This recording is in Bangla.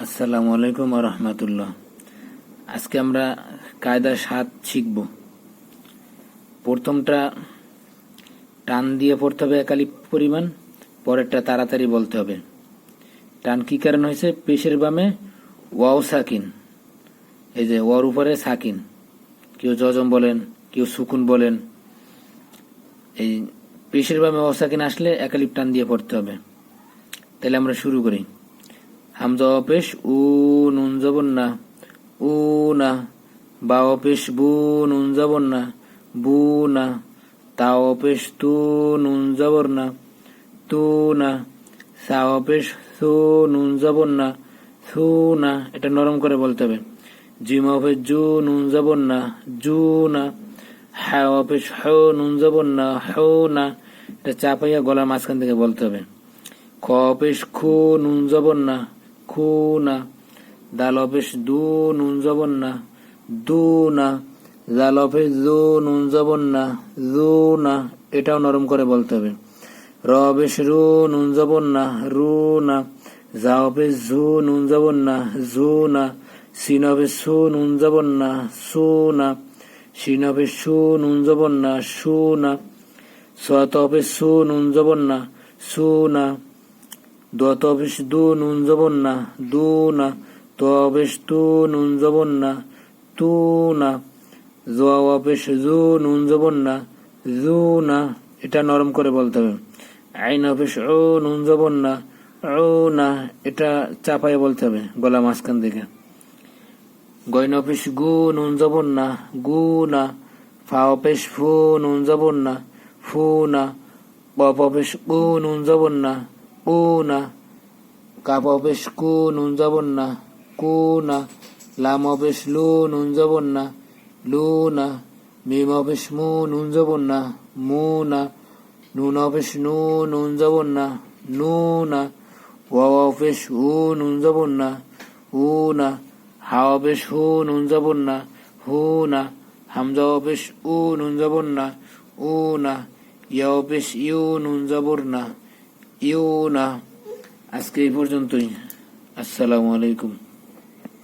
আসসালামু আলাইকুম ওয়া রাহমাতুল্লাহ। আজকে আমরা কায়দা 7 শিখব। প্রথমটা টান দিয়ে পড়তে হবে একালিপ পরিমাণ, পরেরটা তাড়াতাড়ি বলতে হবে। টান কি কারণ হয়েছে? পেশের বামে ওয়াও সাকিন, এই যে ওয়ার উপরে সাকিন, কেউ জজম বলেন, কেউ সুকুন বলেন। এই পেশের বামে ওয়াও সাকিন আসলে একালিপ টান দিয়ে পড়তে হবে। তাহলে আমরা শুরু করি। হামজা পেশ উ নুন জবর না, উ না। বাও পেশ বু নুন জবর না, বু না। তাও পেশ তু নুন জবর না, তু না। সাও পেশ সু নুন জবর না, সু না। এটা নরম করে বলতে হবে। জিমা পেশ জু নুন জবর না, জু না। হাওয়া পেশ হো নুন জবর না, হো না। এটা চাপাইয়া গলার মাঝখান থেকে বলতে হবে। খ পেশ খু নুন জবর না, খু না। দাল পেশ দু নুন জবর না, দু না। জাল পেশ জু নুন জবর না, জু না। এটাও নরম করে বলতে হবে। র পেশ রু নুন জবর না, রু না। জাও পেশ ঝু নুন জবর না, ঝু না। সিন পেশ সু নুন জবর না, সু না। সিন পেশ সু নুন জবর না, সু না। সত পেশ সু নুন জবর না, সু না। দত পেশ দু নুন জবর না, দু না। ত পেশ তু নুন জবর না, তু না। জোয়া পেশ জু নুন জবর না, জু না। এটা নরম করে বলতে হবে। আইন পেশ ও নুন জবর না, ও না। এটা চাপায় বলতে হবে গলা মাঝখান থেকে। গয়ন পেশ গু নুন জবর না, গু না। ফাও পেশ ফু নুন জবর না, ফু না। প পেশ কু নুন জবর না, উ না। কাপ পেশ কু নুন জবর না, কু না। লাম পেশ লু নুন জবর না, লু না। মিম পেশ মু নুন জবর না, মু না। নুন পেশ নু নুন জবর না, নু না। ওয়া পেশ উ নুন জবর না, উ না। হাওয়া পেশ হু নুন জবর না, হু না। হামজা পেশ উ নুন জবর না, উ না। ইয়া পেশ ইউ নুন জবর না, ইউ না। আজকে এই পর্যন্তই। আসসালামু আলাইকুম।